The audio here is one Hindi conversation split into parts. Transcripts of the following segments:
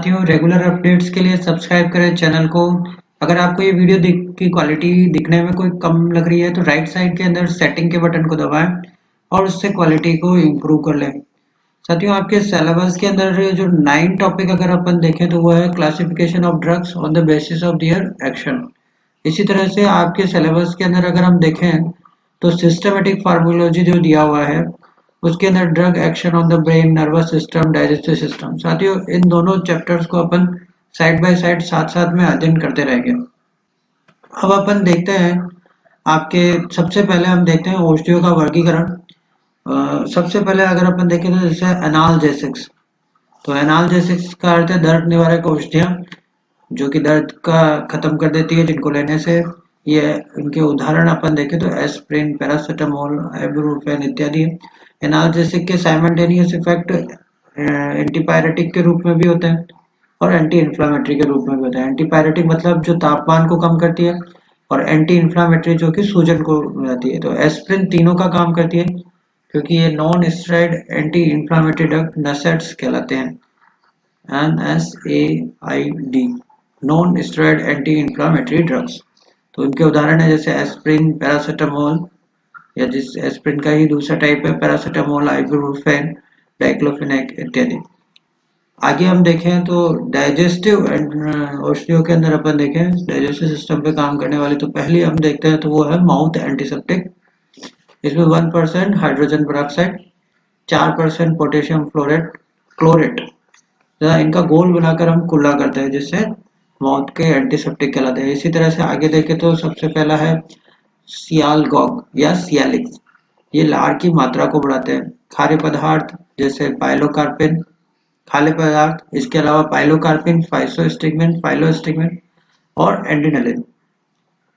साथियों रेगुलर अपडेट्स के लिए सब्सक्राइब करें चैनल को। अगर आपको ये वीडियो की क्वालिटी दिखने में कोई कम लग रही है तो राइट साइड के अंदर सेटिंग के बटन को दबाएं और उससे क्वालिटी को इम्प्रूव कर लें। साथियों आपके सिलेबस के अंदर जो 9 टॉपिक अगर अपन देखें तो वो है classification of drugs on the basis of their action. इसी तरह से आपके सिलेबस के अंदर अगर हम देखें तो सिस्टमेटिक फार्मोलॉजी जो दिया हुआ है उसके अंदर drug action on the brain, nervous system, digestive system. साथियों इन दोनों चैप्टर्स को अपन साइड बाय साइड साथ साथ में अध्ययन करते रहेंगे। अब अपन देखते हैं आपके सबसे पहले हम देखते हैं औषधियों का वर्गीकरण। सबसे पहले अगर अपन देखें तो जैसे एनाल्जेसिक्स, तो एनाल्जेसिक्स का अर्थ है दर्द निवारक औषधियाँ जो कि दर्द का खत्म कर देती है, जिनको लेने से ये इनके उदाहरण अपन देखें तो एस्प्रिन, पैरासिटामोल, आइबुप्रोफेन इत्यादि। एनाल्जेसिक के साइमल्टेनियस इफेक्ट एंटीपायरेटिक के रूप में भी होते हैं और एंटी इन्फ्लामेटरी के रूप में भी होते हैं। एंटीपायरेटिक मतलब जो तापमान को कम करती है और एंटी इन्फ्लामेटरी जो कि सूजन को मिलाती है। तो एस्प्रिन तीनों का काम करती है क्योंकि ये non steroid anti inflammatory drug NSAIDs कहलाते हैं। NSAID non steroid anti inflammatory drugs. तो इनके उदाहरण है जैसे एस्प्रिन, पैरासिटामोल या जिस एस्प्रिन का ही दूसरा टाइप है पैरासिटामोल, आइबुप्रोफेन, डाइक्लोफेनेक इत्यादि। आगे हम देखें तो डाइजेस्टिव औषधियों के अंदर अपन देखें डाइजेस्टिव सिस्टम पे काम करने वाली तो पहली हम देखते हैं तो वो है माउथ एंटीसेप्टिक। इसमें 1% हाइड्रोजन पेरोक्साइड, 4% पोटेशियम क्लोरेट इनका घोल बनाकर हम कुल्ला करते हैं जिससे माउथ के एंटीसेप्टिक कहलाते हैं। इसी तरह से आगे देखें तो सबसे पहला है सियालगॉग या सियालिक्स। ये लार की मात्रा को बढ़ाते हैं। खारे पदार्थ जैसे पाइलोकार्पिन, खारे पदार्थ इसके अलावा पाइलोकार्पिन, फाइलोस्टिग्मेंट और एंड्रेनालिन,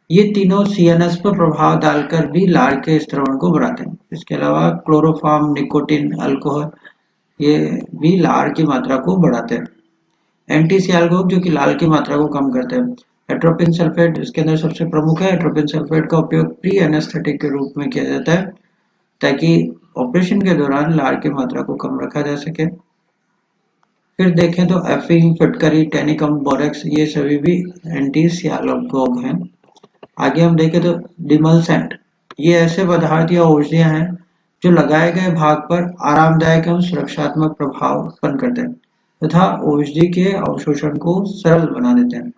ये तीनों सीएनएस पर प्रभाव डालकर भी लार के स्त्रवण को बढ़ाते हैं। इसके अलावा क्लोरोफॉर्म, निकोटिन, अल्कोहल ये भी लार की मात्रा को बढ़ाते हैं। एंटी सियालगॉग जो कि लाल की मात्रा को कम करते हैं। एट्रोपिन सल्फेट इसके अंदर सबसे प्रमुख है। एट्रोपिन सल्फेट का उपयोग प्री एनेस्थेटिक के रूप में किया जाता है ताकि ऑपरेशन के दौरान लार की मात्रा को कम रखा जा सके। फिर देखें तो एफिन, फिटकरी, टेनिकम, बोरेक्स ये सभी भी एंटी सियालगॉग हैं। आगे हम देखें तो डिमलसेंट, ये ऐसे पदार्थ या औषधियां हैं जो लगाए गए भाग पर आरामदायक एवं सुरक्षात्मक प्रभाव उत्पन्न करते हैं तथा औषधि के अवशोषण को सरल बना देते हैं।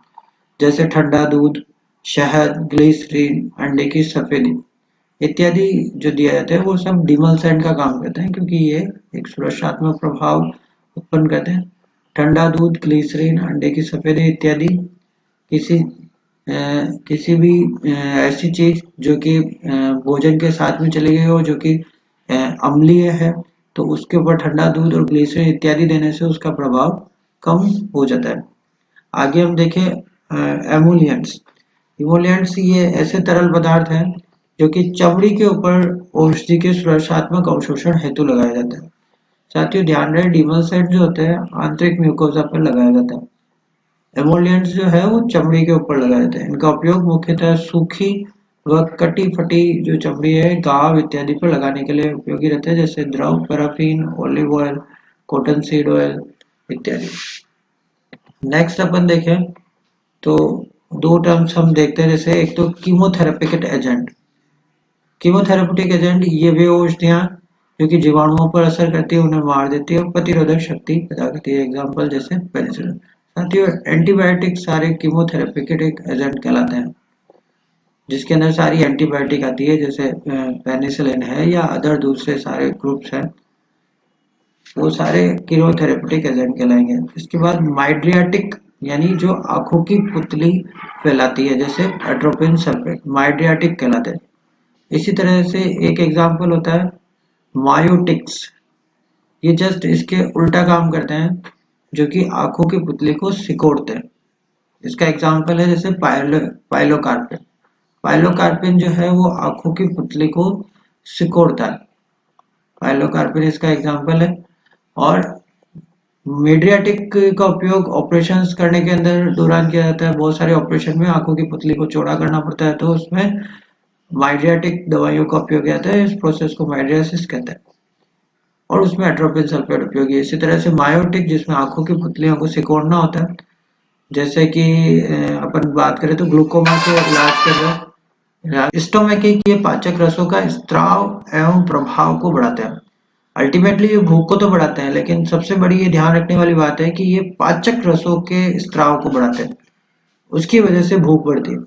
जैसे ठंडा दूध, शहद, ग्लिसरीन, अंडे की सफेदी इत्यादि जो दिया जाता है वो सब डिमलसेंट का काम करते हैं क्योंकि ये एक सुरक्षात्मक प्रभाव उत्पन्न करते हैं। ठंडा दूध, ग्लिसरीन, अंडे की सफेदी इत्यादि किसी भी ऐसी चीज जो कि भोजन के साथ में चली गई हो जो कि अम्लीय है तो उसके ऊपर ठंडा दूध और ग्लिसरीन इत्यादि देने से उसका प्रभाव कम हो जाता है। आगे हम देखें एमोलियंट्स। इमोलियंट्स ये ऐसे तरल पदार्थ हैं जो कि चमड़ी के ऊपर औषधि के सुरक्षात्मक अवशोषण हेतु लगाया जाता है। साथियों ध्यान रहे डिमलसेंट जो होते हैं आंतरिक म्यूकोसा पर लगाया जाता है। एमोलियंट्स जो है वो चमड़ी के ऊपर लगाया जाता है। इनका उपयोग मुख्यतः सूखी व कटी फटी जो चमड़ी है, घाव इत्यादि पर लगाने के लिए उपयोगी रहते हैं जैसे द्रव, paraffin, olive oil, cotton seed oil इत्यादि। नेक्स्ट अपन देखें तो दो टर्म्स हम देखते हैं जैसे एक तो कीमोथेरेपिक एजेंट। कीमोथेरेप्यूटिक एजेंट ये वे औषधियां जो कि जीवाणुओं पर असर करती है, उन्हें मार देती है और प्रतिरोधक शक्ति पैदा करती है। एग्जाम्पल जैसे पेनिसिलिन। साथियों एंटीबायोटिक सारे कीमोथेरेप्यूटिक एजेंट कहलाते हैं जिसके अंदर सारी एंटीबायोटिक आती है जैसे पेनिसिलिन है या अदर दूसरे सारे ग्रुप्स हैं वो सारे कीमोथेरेप्यूटिक एजेंट कहलाएंगे। इसके बाद माइड्रियाटिक यानी जो आंखों की पुतली फैलाती है जैसे एट्रोपिन सल्फेट, माइड्रियाटिक कहलाते हैं। इसी तरह से एक एग्जाम्पल होता है मायोटिक्स, ये जस्ट इसके उल्टा काम करते हैं जो कि आंखों की पुतली को सिकोड़ते हैं। इसका एग्जाम्पल है जैसे पाइलोकार्पिन। पाइलोकार्पिन जो है वो आंखों की पुतली को सिकोड़ता है। पाइलोकार्पिन इसका एग्जाम्पल है। और मीडियाटिक का उपयोग ऑपरेशंस करने के अंदर दौरान किया जाता है। बहुत सारे ऑपरेशन में आंखों की पुतली को चौड़ा करना पड़ता है तो उसमें माइड्रियाटिक दवाइयों का उपयोग किया जाता है। इस प्रोसेस को माइड्रियासिस कहते हैं। और उसमें एट्रोपिन सल्फेट उपयोगी है। इसी तरह से मायोटिक जिसमें आंखों की पुतलियों को सिकोड़ना होता है, जैसे कि अपन बात करें तो ग्लूकोमा के इलाज कर रहे हैं। स्टोमैकिक ये पाचक रसों का स्त्राव एवं प्रभाव को बढ़ाते हैं। अल्टीमेटली ये भूख को तो बढ़ाते हैं, लेकिन सबसे बड़ी ये ध्यान रखने वाली बात है कि ये पाचक रसों के स्त्राव को बढ़ाते हैं, उसकी वजह से भूख बढ़ती है।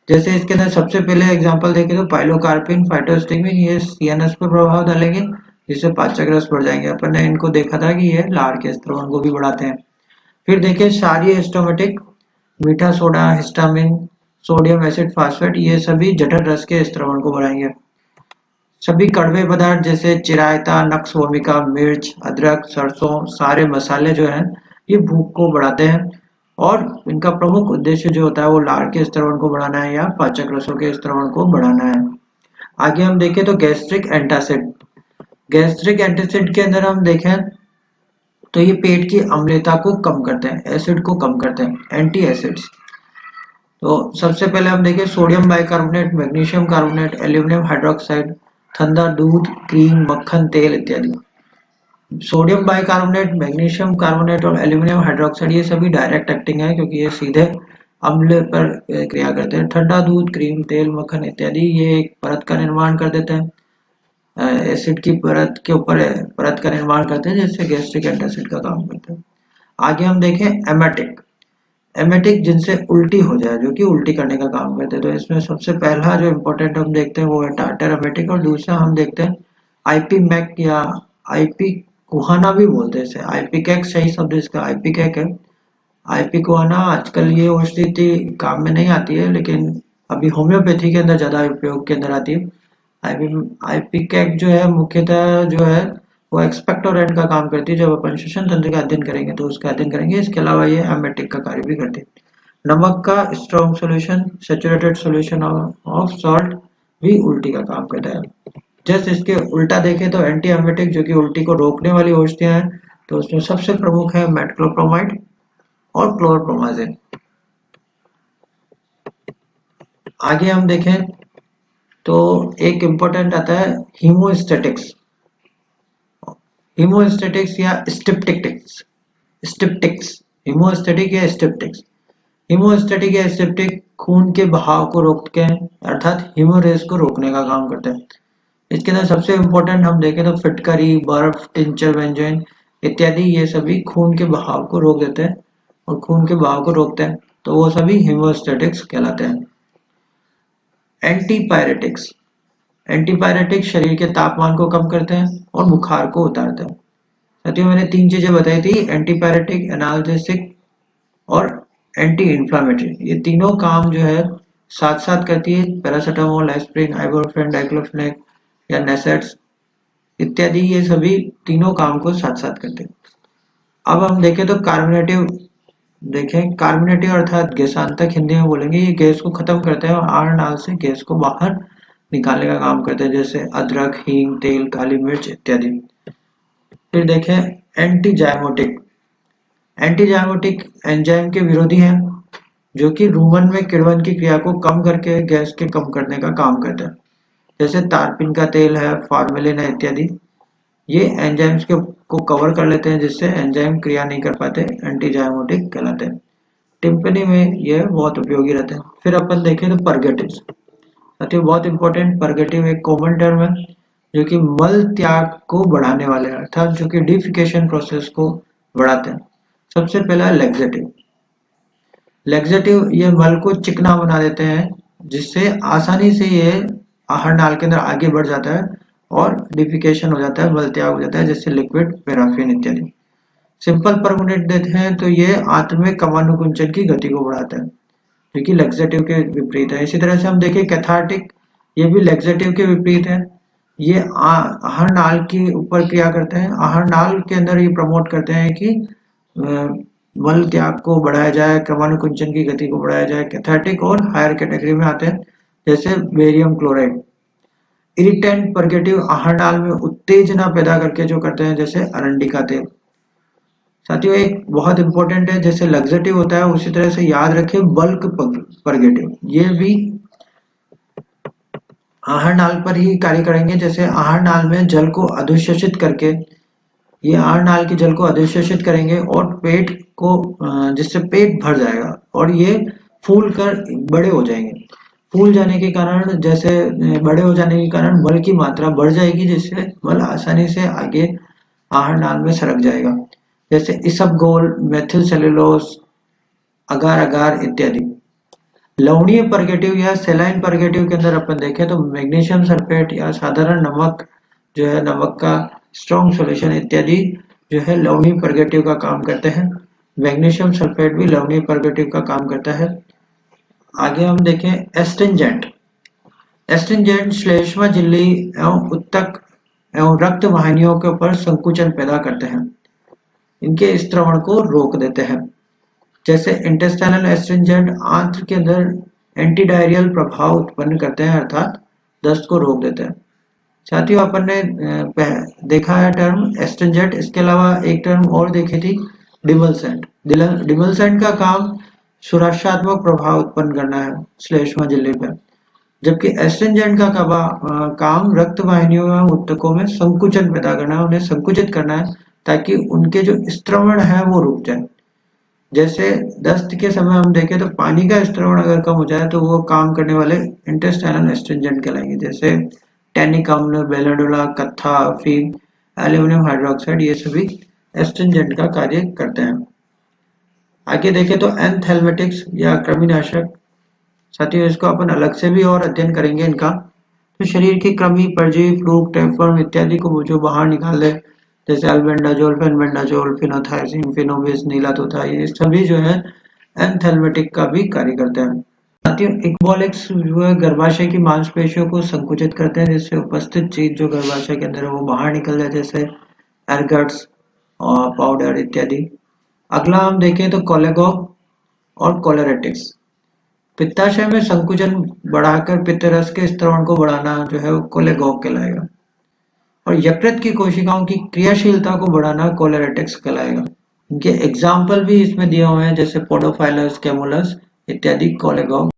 जैसे इसके अंदर सबसे पहले एग्जांपल देखें तो पाइलोकार्पिन, फाइटोस्टिग्मिन, ये सीएनएस पर प्रभाव डालेंगे जिससे पाचक रस बढ़ जाएंगे। अपन ने इनको देखा था कि ये लार के स्त्रवण को भी बढ़ाते हैं। फिर देखिए क्षारीय एस्टोमेटिक, मीठा soda, histamine, sodium acid phosphate, ये सभी जठर रस के स्त्रवण को बढ़ाएंगे। सभी कड़वे पदार्थ जैसे चिरायता, नक्स भूमिका, मिर्च, अदरक, सरसों, सारे मसाले जो हैं ये भूख को बढ़ाते हैं, और इनका प्रमुख उद्देश्य जो होता है वो लार के स्त्रवण को बढ़ाना है या पाचक रसों के स्त्रवण को बढ़ाना है। आगे हम देखें तो गैस्ट्रिक एंटासिड। गैस्ट्रिक एंटासिड के अंदर हम देखें तो ये पेट की अम्लता को कम करते हैं, एसिड को कम करते हैं, एंटी एसिड्स। तो सबसे पहले हम देखें sodium bicarbonate, magnesium carbonate, aluminium hydroxide, ठंडा दूध, क्रीम, मक्खन, तेल इत्यादि। सोडियम बाइकार्बोनेट, मैग्नीशियम कार्बोनेट और एल्यूमिनियम हाइड्रोक्साइड ये सभी डायरेक्ट एक्टिंग है, क्योंकि ये सीधे अम्ल पर क्रिया करते हैं। ठंडा दूध, क्रीम, तेल, मक्खन इत्यादि ये एक परत का निर्माण कर देते हैं, एसिड की परत के ऊपर परत का निर्माण करते हैं, जिससे गैस्ट्रिक एंटासिड का काम करते हैं। आगे हम देखें एमेटिक। एमेटिक जिनसे उल्टी हो जाए, जो कि उल्टी करने का काम करते हैं। तो इसमें सबसे पहला जो इम्पोर्टेंट हम देखते हैं वो है टार्टर एमेटिक, और दूसरा हम देखते हैं आईपी मैक या आईपी कुहाना भी बोलते हैं इसे। आईपी कैक सही शब्द इसका आईपी कैक है। आईपी कुहाना आजकल ये औषधि काम में नहीं आती है, लेकिन अभी होम्योपैथी के अंदर ज्यादा उपयोग के अंदर आती है। आईपी कैक जो है मुख्यतः जो है वो एक्सपेक्टोरेंट का काम करती है। जब अपन श्वसन तंत्र का अध्ययन करेंगे तो उसका अध्ययन करेंगे। इसके अलावा ये एमेटिक का कार्य भी करती है। नमक का strong solution, saturated solution of salt भी उल्टी का काम करता है। जस्ट इसके उल्टा देखें तो एंटी एमेटिक जो कि उल्टी को रोकने वाली औषधियां हैं, तो उसमें सबसे प्रमुख है मेटक्लोप्रोमाइड और क्लोरप्रोमाजिन। आगे हम देखें तो एक इम्पोर्टेंट आता है हीमोस्टैटिक्स। हीमोस्टैटिक्स या स्टिप्टिक्स, स्टिप्टिक्स, हीमोस्टैटिक या स्टिप्टिक्स। हीमोस्टैटिक या स्टिप्टिक खून के बहाव को रोकते हैं, अर्थात हीमोरेज को रोकने का काम करते हैं। इसके अंदर सबसे इम्पोर्टेंट हम देखें तो फिटकरी, बर्फ, टिंचर, बेंजोइन इत्यादि ये सभी खून के बहाव को रोक देते हैं और खून के बहाव को रोकते हैं, तो वो सभी हीमोस्टैटिक्स कहलाते हैं। एंटीपायरेटिक्स। एंटीपायरेटिक्स शरीर के तापमान को कम करते हैं और बुखार को उतारते हैं। साथियों मैंने 3 चीजें बताई थी, एंटीपायरेटिक, एनाल्जेसिक और एंटी इंफ्लामेटरी। ये तीनों काम जो है साथ साथ करती है। पैरासिटामोल, एस्प्रिन, आइबुप्रोफेन, डाइक्लोफेनेक या नेसेट्स इत्यादि ये सभी तीनों काम को साथ साथ करते हैं। अब हम देखें तो कार्बोनेटिव। देखें कार्बोनेटिव अर्थात गैसांतक हिंदी में बोलेंगे, ये गैस को खत्म करते हैं और आहार नाल से गैस को बाहर निकालने का काम करते हैं, जैसे अदरक, हींग, तेल, काली मिर्च इत्यादि। फिर देखें एंटीजाइमोटिक। एंटीजाइमोटिक एंजाइम के विरोधी हैं, जो कि रूमन में किण्वन की क्रिया को कम करके गैस के कम करने का काम करते हैं, जैसे तारपीन का तेल है, फॉर्मेलिन है इत्यादि। ये एंजाइम्स को कवर कर लेते हैं, जिससे एंजाइम क्रिया नहीं कर पाते, एंटीजाइमोटिक कहलाते हैं। टिम्पनी में यह बहुत उपयोगी रहते हैं। फिर अपन देखें तो परगेटिव्स। साथियों बहुत इंपॉर्टेंट, परगेटिव एक कॉमन टर्म है जो कि मल त्याग को बढ़ाने वाले हैं, अर्थात जो कि डिफिकेशन प्रोसेस को बढ़ाते हैं। सबसे पहला लेक्सेटिव। लेक्सेटिव ये मल को चिकना बना देते हैं, जिससे आसानी से ये आहार नाल के अंदर आगे बढ़ जाता है और डिफिकेशन हो जाता है, मल त्याग हो जाता है, जैसे लिक्विड, पैराफिन इत्यादि। सिंपल परगोनेट देते हैं तो ये आंत में कमानुकुंचन की गति को बढ़ाता है, जो कि लेक्सेटिव के विपरीत है। इसी तरह से हम देखें कैथार्टिक, ये भी लेक्सेटिव के विपरीत है। ये आहार नाल के ऊपर क्रिया करते हैं, आहार नाल के अंदर ये प्रमोट करते हैं कि मल त्याग को बढ़ाया जाए, कमानुकुंचन की गति को बढ़ाया जाए। कैथार्टिक और हायर कैटेगरी में आते हैं, जैसे बेरियम क्लोराइड। इरिटेंट परगेटिव आहार नाल में उत्तेजना पैदा करके जो करते हैं, जैसे अरंडी का तेल। साथियों एक बहुत इंपॉर्टेंट है, जैसे लग्जेटिव होता है उसी तरह से याद रखें बल्क परगेटिव, ये भी आहार नाल पर ही कार्य करेंगे। जैसे आहार नाल में जल को अधिशोषित करके ये आहार नाल के जल को अधिशोषित करेंगे और पेट को जिससे पेट भर जाएगा और ये फूल कर बड़े हो जाएंगे। फूल जाने के कारण जैसे बड़े हो जाने के कारण मल की मात्रा बढ़ जाएगी, जिससे मल आसानी से आगे आहार नाल में सरक जाएगा, जैसे इसबगोल, मेथिल सेलुलोज, अगार अगार इत्यादि। लवणीय परगेटिव या सेलाइन परगेटिव के अंदर अपन देखें तो मैग्नीशियम सल्फेट या साधारण नमक जो है, नमक का स्ट्रॉन्ग सॉल्यूशन इत्यादि जो है लवणीय परगेटिव का काम करते हैं। मैग्नीशियम सल्फेट भी लवणीय परगेटिव का काम करता है। आगे हम देखें एस्ट्रिंजेंट। एस्ट्रिंजेंट श्लेष्मा झिल्ली एवं उत्तक एवं रक्त वाहिनियों के ऊपर संकुचन पैदा करते हैं, इनके स्त्रवण को रोक देते हैं। जैसे इंटेस्टाइनल एस्ट्रिंजेंट आंत्र के अंदर एंटीडायरियल प्रभाव उत्पन्न करते हैं, अर्थात दस्त को रोक देते हैं। साथियों, अपन ने देखा है टर्म एस्ट्रिंजेंट, इसके अलावा एक टर्म और देखी थी डिमलसेंट। डिमलसेंट का काम सुरक्षात्मक प्रभाव उत्पन्न करना है श्लेष्मा झिल्ली पर, जबकि एस्ट्रिंजेंट का काम रक्त वाहिनियों एवं उत्तकों में संकुचन पैदा करना है, उन्हें संकुचित करना है ताकि उनके जो स्त्रवण है वो रुक जाए। जैसे दस्त के समय हम देखें तो पानी का स्त्रवण अगर कम हो जाए तो वो काम करने वाले इंटेस्टाइनल एस्ट्रिंजेंट कहलाएंगे, जैसे टैनिक अम्ल, बेलाडोला, कत्था, अफीम, एल्यूमिनियम हाइड्रोक्साइड, ये सभी एस्ट्रिंजेंट का कार्य करते हैं। आगे देखें तो एंथेल्मेटिक्स या कृमिनाशक। साथियों, इसको अपन अलग से भी और अध्ययन करेंगे इनका। तो शरीर की कृमि, परजीवी, फ्लूक, टेपवर्म इत्यादि को जो बाहर निकाल दे, जैसे अल्बेंडाजोल, फेनबेंडाजोल, फिनोथाइसिन, फिनोबिस, नीला तोता, ये सभी जो है एंथेल्मेटिक का भी कार्य करते हैं। साथियों, इक्बॉलिक्स जो है गर्भाशय की मांसपेशियों को संकुचित करते हैं, जिससे उपस्थित चीज जो गर्भाशय के अंदर है वो बाहर निकल जाए, जैसे एरगट्स और पाउडर इत्यादि। अगला हम देखें तो कोलेगॉग और कोलेरेटिक्स। पित्ताशय में संकुचन बढ़ाकर पित्त रस के स्त्रवण को बढ़ाना जो है वो कोलेगॉग कहलाएगा, और यकृत की कोशिकाओं की क्रियाशीलता को बढ़ाना कोलेरेटिक्स कहलाएगा। इनके एग्जाम्पल भी इसमें दिए हुए हैं, जैसे पोडोफाइलस, कैमुलस इत्यादि कोलेगॉग